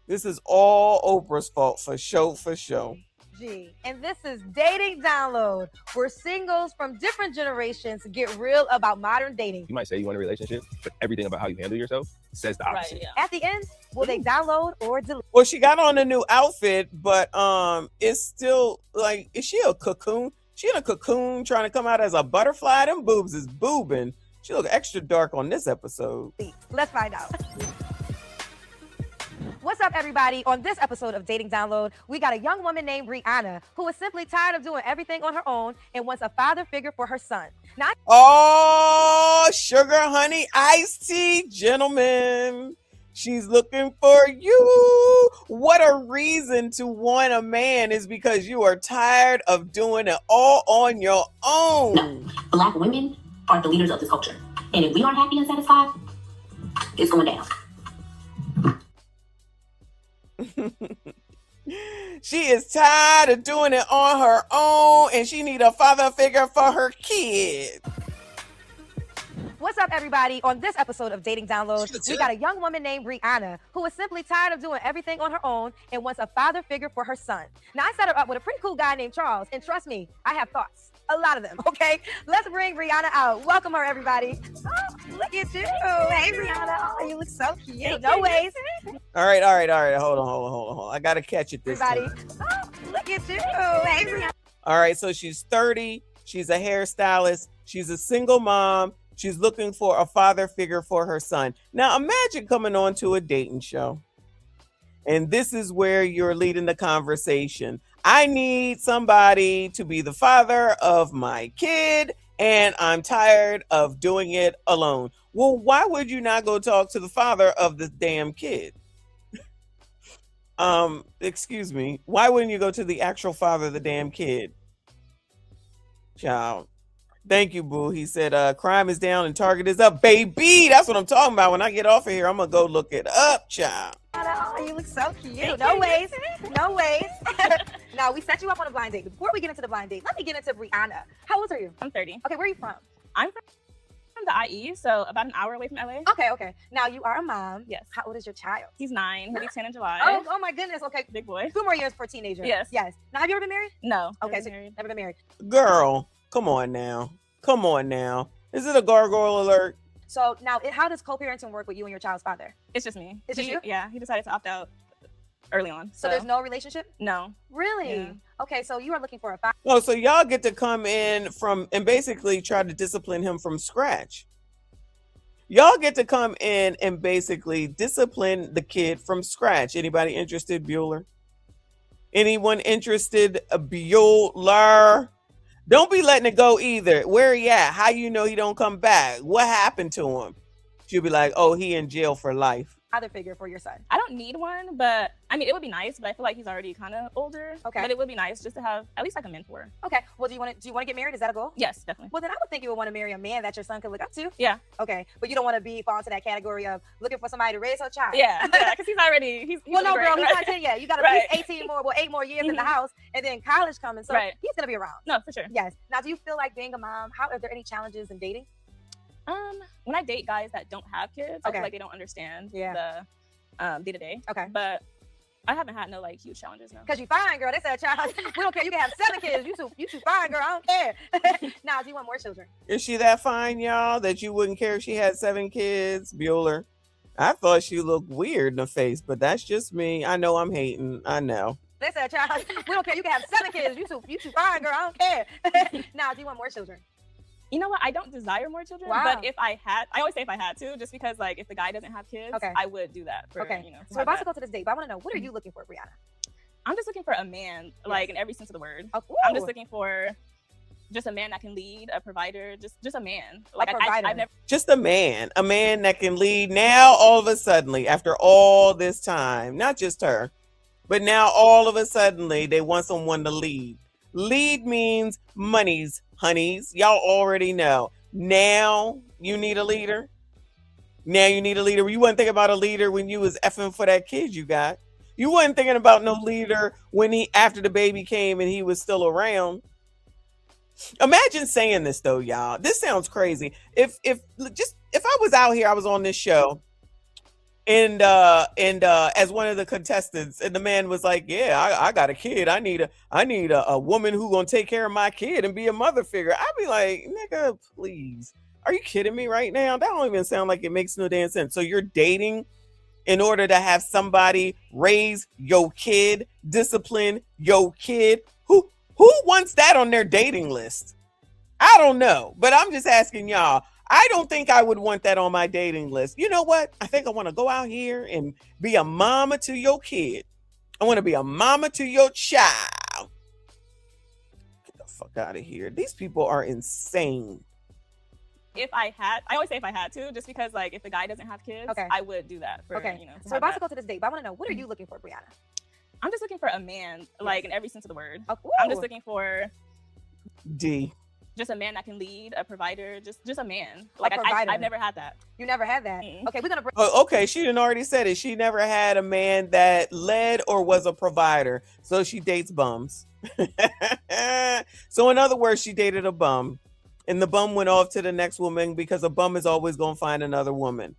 This is all Oprah's fault for show. And this is Dating Download, where singles from different generations get real about modern dating. You might say you want a relationship, but everything about how you handle yourself says the opposite. Right, yeah. At the end, will they download or delete? Well, she got on a new outfit, but it's still like, is she a cocoon? She in a cocoon trying to come out as a butterfly? Them boobs is boobing. She look extra dark on this episode. Let's find out. What's up, everybody? On this episode of Dating Download, we got a young woman named Rihanna who is simply tired of doing everything on her own and wants a father figure for her son. Now, oh, sugar, honey, iced tea, gentlemen. She's looking for you. What a reason to want a man is because you are tired of doing it all on your own. No, Black women are the leaders of this culture. And if we aren't happy and satisfied, it's going down. She is tired of doing it on her own, and she need a father figure for her kid. What's up, everybody? On this episode of Dating Download, we got a young woman named Rihanna who is simply tired of doing everything on her own and wants a father figure for her son. Now, I set her up with a pretty cool guy named Charles, and trust me, I have thoughts. A lot of them, okay? Let's bring Rihanna out. Welcome her, everybody. Oh, look at you. Hey, Rihanna. Oh, you look so cute. No ways. All right. Hold on. I got to catch it this time. Oh, look at you. Hey, Rihanna. All right, so she's 30. She's a hairstylist. She's a single mom. She's looking for a father figure for her son. Now, imagine coming on to a dating show, and this is where you're leading the conversation. I need somebody to be the father of my kid, and I'm tired of doing it alone. Well, why would you not go talk to the father of the damn kid? Excuse me. Why wouldn't you go to the actual father of the damn kid? Child. Thank you, boo. He said, crime is down and target is up. Baby, that's what I'm talking about. When I get off of here, I'm going to go look it up, child. Oh, you look so cute. No ways. No ways. Now, we set you up on a blind date. Before we get into the blind date, let me get into Rihanna. How old are you? I'm 30. Okay, where are you from? I'm from the IE, so about an hour away from LA. Okay. Now, you are a mom. Yes. How old is your child? He's 9. He'll be 10 in July. Oh my goodness. Okay. Big boy. 2 more years for a teenager. Yes. Now, have you ever been married? No. Okay, so never been married. Girl, come on now. Is it a gargoyle alert? So now, how does co-parenting work with you and your child's father? It's just me. It's just you? Yeah, he decided to opt out early on. So there's no relationship? No. Really? Yeah. Okay, so you are looking for a father. Oh, so y'all get to come in and basically try to discipline him from scratch. Y'all get to come in and basically discipline the kid from scratch. Anybody interested, Bueller? Anyone interested, Bueller? Don't be letting it go either. Where he at? How you know he don't come back? What happened to him? She'll be like, oh, he in jail for life. Father figure for your son. I don't need one, but I mean, it would be nice, but I feel like he's already kind of older. Okay. But it would be nice just to have at least like a mentor. Okay. Well, do you want to get married? Is that a goal? Yes, definitely. Well, then I would think you would want to marry a man that your son could look up to. Yeah. Okay. But you don't want to fall into that category of looking for somebody to raise her child. Yeah, because he's well, no, great, girl, he's right? not 10 yet. You got Right. at least 8 more years in the house, and then college coming. So Right. he's going to be around. No, for sure. Yes. Now, do you feel like being a mom, are there any challenges in dating? When I date guys that don't have kids, I Okay. feel like they don't understand Yeah. the day-to-day. Okay. But I haven't had no like huge challenges, no. Because you fine, girl. They said, child, we don't care. You can have 7 kids. You too fine, girl. I don't care. Now, do you want more children? Is she that fine, y'all, that you wouldn't care if she had 7 kids, Bueller? I thought she looked weird in the face, but that's just me. I know I'm hating. I know. They said, child, we don't care. You can have 7 kids. You too fine, girl. I don't care. Now, do you want more children? You know what? I don't desire more children, Wow. but I always say if I had to, just because like if the guy doesn't have kids, Okay. I would do that for, Okay. you know. So we're about to go to this date, but I want to know, what are you looking for, Brianna? I'm just looking for a man, like in every sense of the word. Oh, I'm ooh. just looking for just a man that can lead, a provider, just a man. A Like provider. I've never. Just a man that can lead now all of a sudden, after all this time, not just her, but now all of a sudden they want someone to lead. Lead means monies, honeys. Y'all already know. Now you need a leader. You wasn't thinking about a leader when you was effing for that kid you got. You wasn't thinking about no leader when after the baby came and he was still around. Imagine saying this though, y'all. This sounds crazy. If I was out here, I was on this show, and as one of the contestants, and the man was like, "Yeah, I got a kid. I need a woman who gonna take care of my kid and be a mother figure." I'd be like, "Nigga, please, are you kidding me right now? That don't even sound like it makes no damn sense." So you're dating in order to have somebody raise your kid, discipline your kid. Who wants that on their dating list? I don't know, but I'm just asking y'all. I don't think I would want that on my dating list. You know what? I think I want to go out here and be a mama to your kid. I want to be a mama to your child. Get the fuck out of here. These people are insane. If I always say if I had to, just because like if the guy doesn't have kids, Okay. I would do that. For, Okay. You know, to So we're have about to that. go to this date, but I want to know, what are you looking for, Brianna? I'm just looking for a man, like in every sense of the word. Oh, I'm just ooh. looking for D. just a man that can lead, a provider, just a man. Like provider. I've never had that. You never had that. Mm-mm. Okay, we're gonna bring. Oh, okay, she didn't already said it. She never had a man that led or was a provider, so she dates bums. So in other words, she dated a bum, and the bum went off to the next woman because a bum is always gonna find another woman.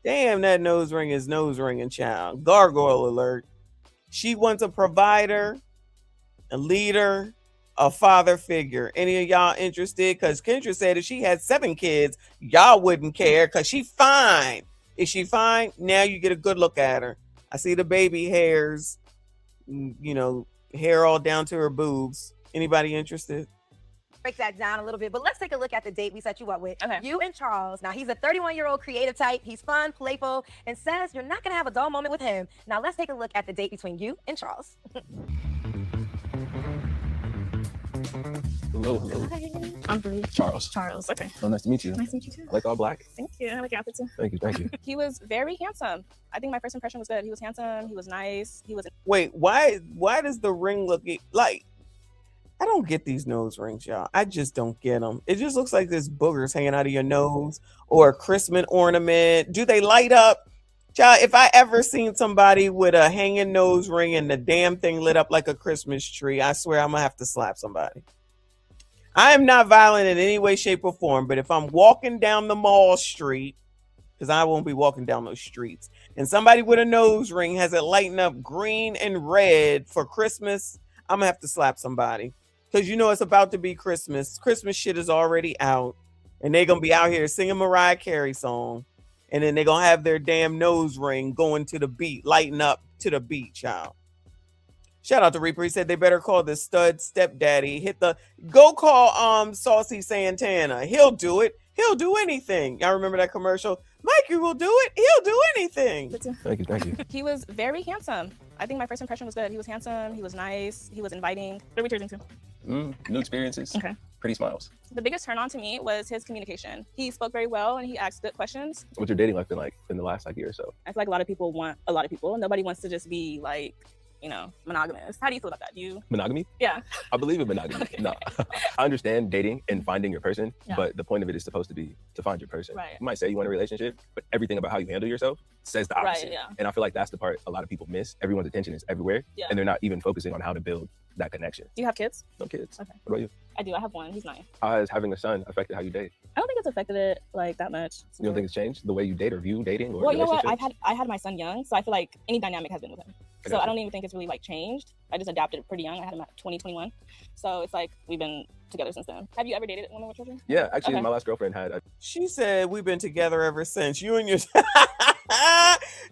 Damn, that nose ring is nose ringing, child. Gargoyle alert. She wants a provider, a leader, a father figure. Any of y'all interested? Because Kendra said if she had 7 kids, y'all wouldn't care because she fine. Is she fine? Now you get a good look at her. I see the baby hairs, you know, hair all down to her boobs. Anybody interested? break that down a little bit, but let's take a look at the date we set you up with. Okay. You and Charles. Now, he's a 31-year-old creative type. He's fun, playful, and says you're not going to have a dull moment with him. Now, let's take a look at the date between you and Charles. Hello. I'm Bruce. Charles. Charles. Okay. Oh, nice to meet you. Nice to meet you too. Like all black. Thank you. I like your outfit too. Thank you. Thank you. He was very handsome. I think my first impression was good. He was handsome. He was nice. He was. Wait, why does the ring look like? I don't get these nose rings, y'all. I just don't get them. It just looks like there's boogers hanging out of your nose or a Christmas ornament. Do they light up? Child, if I ever seen somebody with a hanging nose ring and the damn thing lit up like a Christmas tree, I swear I'm gonna have to slap somebody. I am not violent in any way, shape, or form, but if I'm walking down the mall street, because I won't be walking down those streets, and somebody with a nose ring has it lighting up green and red for Christmas, I'm gonna have to slap somebody. Because you know it's about to be Christmas. Christmas shit is already out. And they're going to be out here singing Mariah Carey song. And then they're going to have their damn nose ring going to the beat, lighting up to the beat, child. Shout out to Reaper. He said they better call the stud stepdaddy. Go call Saucy Santana. He'll do it. He'll do anything. Y'all remember that commercial? Mikey will do it. He'll do anything. Thank you. Thank you. He was very handsome. I think my first impression was good. He was handsome. He was nice. He was inviting. What are we turning to? New experiences. Okay. Pretty smiles. The biggest turn on to me was his communication. He spoke very well and he asked good questions. What's your dating life been like in the last year or so? I feel like a lot of people want a lot of people. Nobody wants to just be like, you know, monogamous. How do you feel about that? Monogamy? Yeah. I believe in monogamy. No, I understand dating and finding your person, Yeah. but the point of it is supposed to be to find your person. Right. You might say you want a relationship, but everything about how you handle yourself says the opposite. Right, yeah. And I feel like that's the part a lot of people miss. Everyone's attention is everywhere, Yeah. and they're not even focusing on how to build that connection. Do you have kids? No kids. Okay. What about you? I do. I have one. He's 9. How has having a son affected how you date? I don't think it's affected it like that much. You don't think it's changed the way you date or view dating or Well, you know what? relationships? I had my son young, so I feel like any dynamic has been with him. I So got I you. don't even think it's really like changed. I just adapted pretty young. I had him at 2021. So it's like we've been together since then. Have you ever dated a woman with children? Yeah, actually, Okay. my last girlfriend had She said we've been together ever since. You and your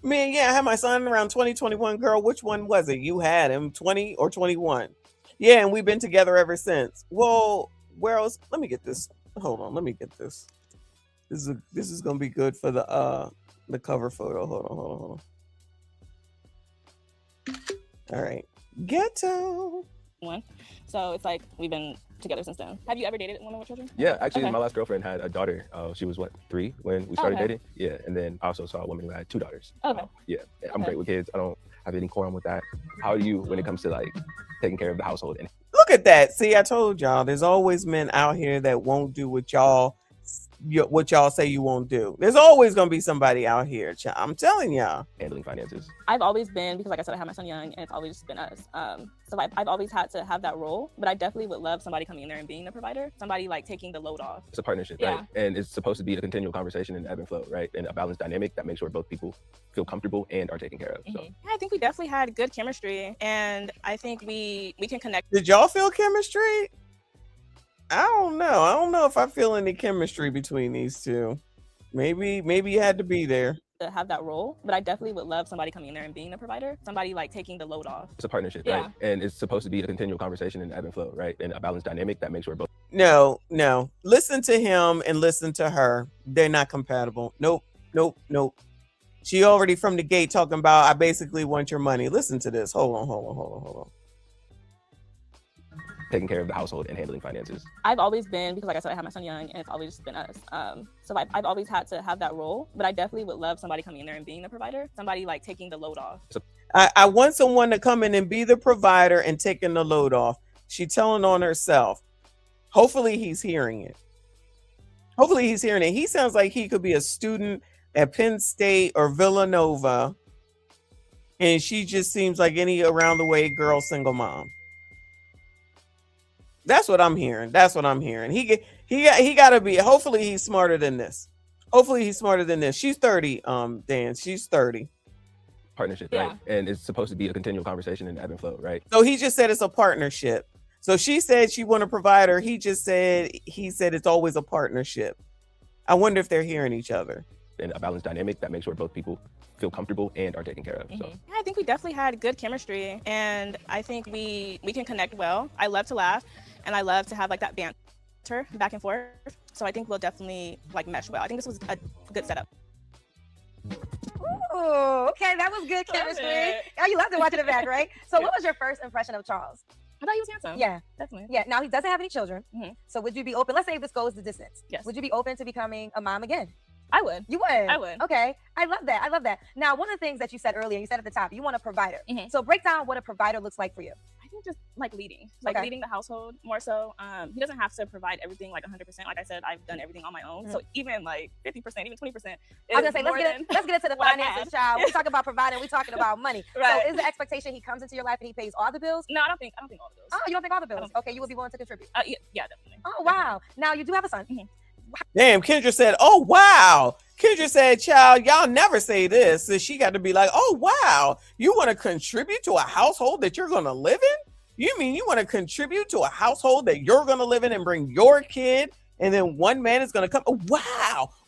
man, yeah, I had my son around 2021. Girl, which one was it? You had him 20 or 21. Yeah, and we've been together ever since. Well, where else? Let me get this. Hold on, let me get this. This is gonna be good for the cover photo. Hold on. All right. Ghetto. One. So it's like we've been together since then. Have you ever dated a woman with children? Yeah, actually, Okay. my last girlfriend had a daughter. She was 3 when we started Okay. dating. Yeah, and then I also saw a woman who had 2 daughters. Okay. Yeah, I'm Okay. great with kids. I don't have any quorum with that. How do you when it comes to like taking care of the household? And Look at that. See, I told y'all there's always men out here that won't do what y'all what y'all say you won't do. There's always gonna be somebody out here. I'm telling y'all. Handling finances. I've always been, because like I said, I had my son young, and it's always just been us. So I've always had to have that role, but I definitely would love somebody coming in there and being the provider, somebody like taking the load off. It's a partnership, Yeah. right? And it's supposed to be a continual conversation and ebb and flow, right? And a balanced dynamic that makes sure both people feel comfortable and are taken care of. So Yeah, I think we definitely had good chemistry, and I think we can connect. Did y'all feel chemistry? I don't know. I don't know if I feel any chemistry between these two. Maybe you had to be there. To have that role, but I definitely would love somebody coming in there and being the provider, somebody like taking the load off. it's a partnership, Yeah. right? And it's supposed to be a continual conversation and ebb and flow, right? And a balanced dynamic that makes sure both. No. Listen to him and listen to her. They're not compatible. Nope. She already from the gate talking about, I basically want your money. Listen to this. Hold on. Taking care of the household and handling finances. I've always been, because like I said, I had my son young, and it's always just been us. So I've always had to have that role, but I definitely would love somebody coming in there and being the provider, somebody like taking the load off. I want someone to come in and be the provider and taking the load off. She telling on herself. Hopefully he's hearing it. He sounds like he could be a student at Penn State or Villanova, and she just seems like any around the way girl single mom. That's what I'm hearing. He got to be. Hopefully he's smarter than this. She's 30. Dan. She's 30. Partnership, Yeah. right? And it's supposed to be a continual conversation and ebb and flow, right? So he just said it's a partnership. So she said she want a provider. He said it's always a partnership. I wonder if they're hearing each other. And a balanced dynamic that makes sure both people feel comfortable and are taken care of. So Yeah, I think we definitely had good chemistry, and I think we can connect well. I love to laugh, and I love to have like that banter back and forth. So I think we'll definitely like mesh well. I think this was a good setup. Ooh, okay, that was good chemistry. it. Oh, you loved to watch it back, right? So what was your first impression of Charles? I thought he was handsome. Yeah. Definitely. Yeah, now he doesn't have any children. Mhm. So would you be open? Let's say this goes the distance. Yes. Would you be open to becoming a mom again? I would. You would? I would. Okay. I love that. Now, one of the things that you said earlier, you said at the top, you want a provider. Mhm. So break down what a provider looks like for you. I think just like leading Okay. the household more so. He doesn't have to provide everything like 100%. Like I said, I've done everything on my own. So even like 50%, even 20%. I was gonna say, let's get into the what I finances, have. child. We talk about providing, we talking about money. Right. So is the expectation he comes into your life and he pays all the bills? No, I don't think all the bills. Oh, you don't think all the I bills? don't Okay, you would be willing to contribute. Yeah, definitely. Oh, wow. Now you do have a son. Mhm. Damn, Kendra said, oh, wow. Kendra said, child, y'all never say this. So she got to be like, oh, wow. You want to contribute to a household that you're going to live in? You mean you want to contribute to a household that you're going to live in and bring your kid, and then one man is going to come? Oh,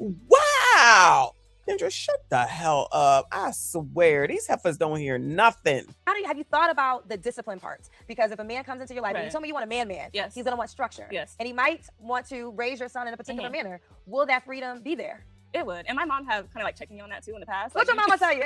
wow. Kendra, shut the hell up. I swear, these heifers don't hear nothing. Have you thought about the discipline parts? Because if a man comes into your life and you Right. told me you want a man, Yes. he's gonna want structure. Yes. And he might want to raise your son in a particular manner. Will that freedom be there? It would. And my mom have kind of like checked me on that too in the past. What's your mama tell you?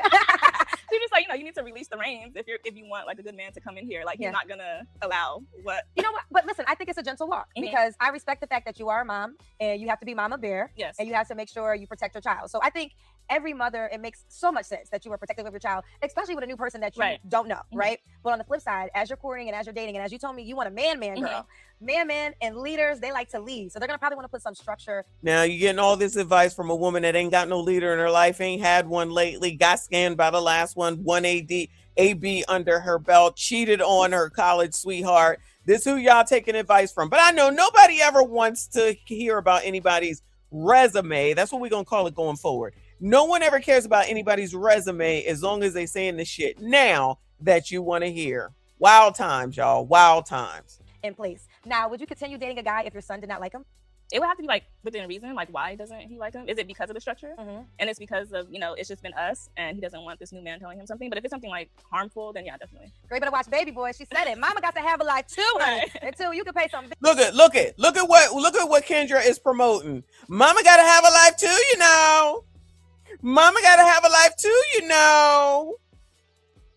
She's just like, you need to release the reins if you want like a good man to come in here. Like Yeah. he's not gonna allow what. You know what? But listen, I think it's a gentle walk because I respect the fact that you are a mom and you have to be mama bear. Yes. And you have to make sure you protect your child. So I think every mother, it makes so much sense that you are protective of your child, especially with a new person that you Right. don't know, right? But on the flip side, as you're courting and as you're dating, and as you told me, you want a man girl. Man and leaders, they like to lead. So they're gonna probably want to put some structure. Now you're getting all this advice from a woman that ain't got no leader in her life, ain't had one lately, got scanned by the last one AB under her belt, cheated on her college sweetheart. This who y'all taking advice from. But I know nobody ever wants to hear about anybody's resume. That's what we're gonna call it going forward. No one ever cares about anybody's resume as long as they saying the shit now that you want to hear. Wild times, y'all. Wild times. In place. Now, would you continue dating a guy if your son did not like him? It would have to be like within reason. Like why doesn't he like him? Is it because of the structure? And it's because of it's just been us, and he doesn't want this new man telling him something. But if it's something like harmful, then yeah, definitely. Girl, you better watch Baby Boy. She said it. Mama got to have a life too, honey. Right. Until you can pay some. Look at what Kendra is promoting. Mama gotta have a life too, you know. Mama gotta have a life too, you know.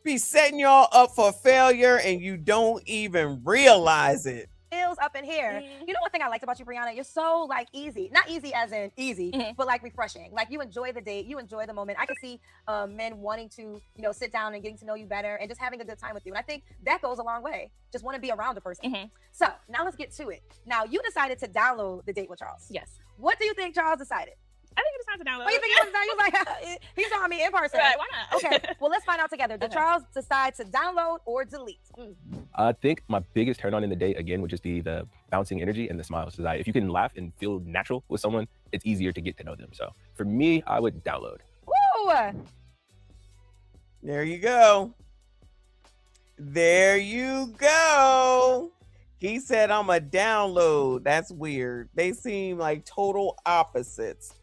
Be setting y'all up for failure and you don't even realize it. Bills up in here. You know one thing I liked about you, Brianna? You're so like easy. Not easy as in easy, but like refreshing. Like you enjoy the date, you enjoy the moment. I can see men wanting to, sit down and getting to know you better and just having a good time with you. And I think that goes a long way. Just want to be around a person. So now let's get to it. Now you decided to download the Date with Charles. Yes. What do you think Charles decided? I think it's time to download. Oh, you think he was like, he's on me in person. Right, why not? Okay, well, let's find out together. Did Charles decide to download or delete? I think my biggest turn on in the date, again, would just be the bouncing energy and the smiles. So if you can laugh and feel natural with someone, it's easier to get to know them. So for me, I would download. Woo! There you go. There you go. He said, I'm a download. That's weird. They seem like total opposites.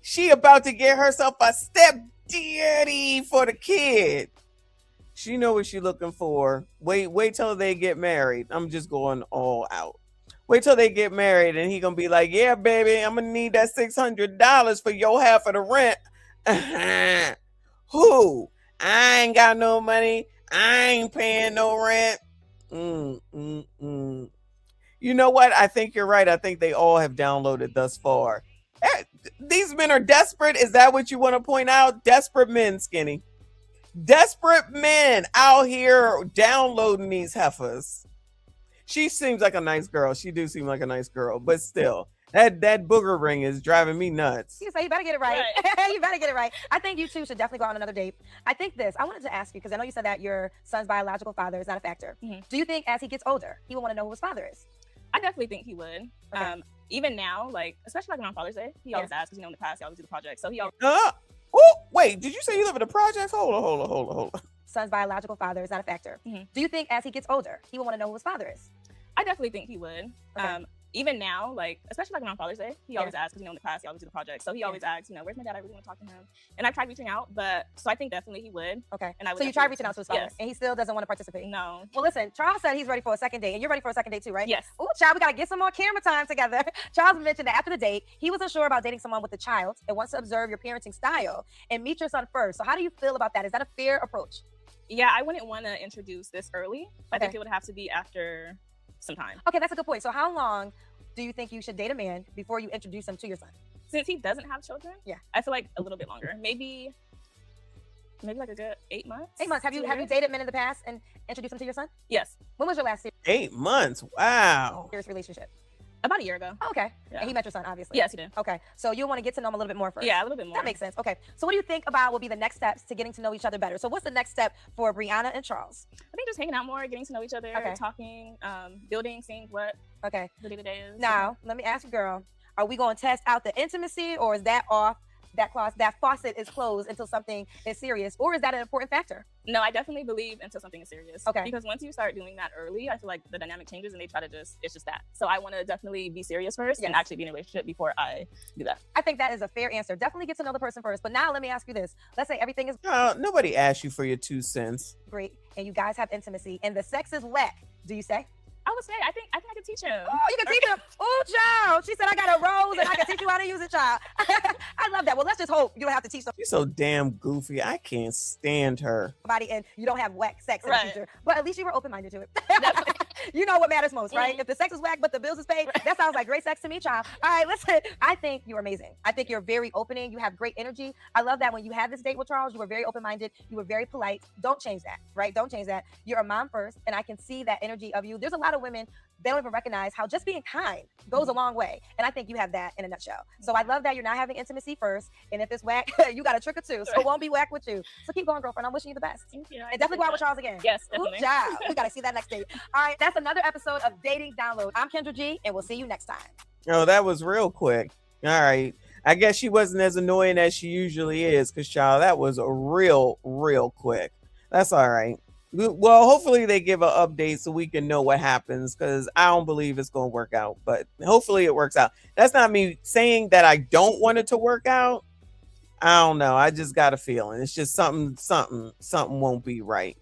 She about to get herself a step daddy for the kid. She know what she looking for. Wait till they get married. I'm just going all out. Wait till they get married and he gonna be like, yeah, baby, I'm gonna need that $600 for your half of the rent. Who? I ain't got no money. I ain't paying no rent. You know what? I think you're right. I think they all have downloaded thus far. These men are desperate. Is that what you want to point out? Desperate men, Skinny. Desperate men out here downloading these heifers. She seems like a nice girl. She do seem like a nice girl, but still, that booger ring is driving me nuts. You say you better get it right. You better get it right. I think you two should definitely go on another date. I think this. I wanted to ask you because I know you said that your son's biological father is not a factor. Do you think as he gets older, he will want to know who his father is? I definitely think he would. Okay. Even now, like especially like around Father's Day, he always asks because in the past he always do the project. So he always. Oh, wait, did you say you live in the projects? Hold on. Son's biological father is not a factor. Do you think as he gets older, he will want to know who his father is? I definitely think he would. Okay. Even now, like especially like around Father's Day, he always asks because in the past he always do the project. So he always asks, where's my dad? I really want to talk to him. And I've tried reaching out, but so I think definitely he would. Okay. And I would. So you tried reaching out to his father, Yes. and he still doesn't want to participate. No. Well, listen, Charles said he's ready for a second date, and you're ready for a second date too, right? Yes. Ooh, child, we gotta get some more camera time together. Charles mentioned that after the date, he was unsure about dating someone with a child and wants to observe your parenting style and meet your son first. So how do you feel about that? Is that a fair approach? Yeah, I wouldn't want to introduce this early. I Okay. think it would have to be after some time. Okay, that's a good point. So how long do you think you should date a man before you introduce him to your son? Since he doesn't have children, I feel like a little bit longer. Maybe like a good 8 months. 8 months. Have you dated men in the past and introduced them to your son? Yes. When was your last 8 months. Wow. serious relationship? About a year ago. Oh, okay. Yeah. And he met your son, obviously. Yes, he did. Okay. So you want to get to know him a little bit more first. Yeah, a little bit more. That makes sense. Okay. So what do you think about will be the next steps to getting to know each other better? So what's the next step for Brianna and Charles? I think just hanging out more, getting to know each other, Okay. talking, building, seeing what Okay. the day-to-day is. Now, let me ask you, girl, are we going to test out the intimacy, or is that off? That faucet is closed until something is serious, or is that an important factor? No, I definitely believe until something is serious. Okay. Because once you start doing that early, I feel like the dynamic changes and they try to it's just that. So I want to definitely be serious first and actually be in a relationship before I do that. I think that is a fair answer. Definitely get to know the person first. But now let me ask you this. Let's say everything is Nobody asked you for your 2 cents. great and you guys have intimacy and the sex is whack. Do you say? I would say I think I could teach him. Oh, you can teach him. Oh, child. She said, I got a rose and I can teach you how to use it, child. I love that. Well, let's just hope you don't have to teach She's so damn goofy. I can't stand her. somebody and you don't have whack sex in Right. the future. But at least you were open-minded to it. You know what matters most, right? If the sex is whack, but the bills is paid, that sounds like great sex to me, child. All right, listen. I think you're amazing. I think you're very opening. You have great energy. I love that when you had this date with Charles, you were very open-minded. You were very polite. Don't change that, right? Don't change that. You're a mom first, and I can see that energy of you. There's a lot of women, they don't even recognize how just being kind goes a long way. And I think you have that in a nutshell. So I love that you're not having intimacy first. And if it's whack, you got a trick or two. So it won't be whack with you. So keep going, girlfriend. I'm wishing you the best. Thank you. And definitely go out with Charles again. Yes, Good definitely. job. We got to see that next date. All right, that's another episode of Dating Download. I'm Kendra G, and we'll see you next time. Oh, that was real quick. All right. I guess she wasn't as annoying as she usually is, because, child, that was a real quick. That's all right. Well, hopefully they give an update so we can know what happens, because I don't believe it's going to work out, but hopefully it works out. That's not me saying that I don't want it to work out. I don't know. I just got a feeling. It's just something won't be right.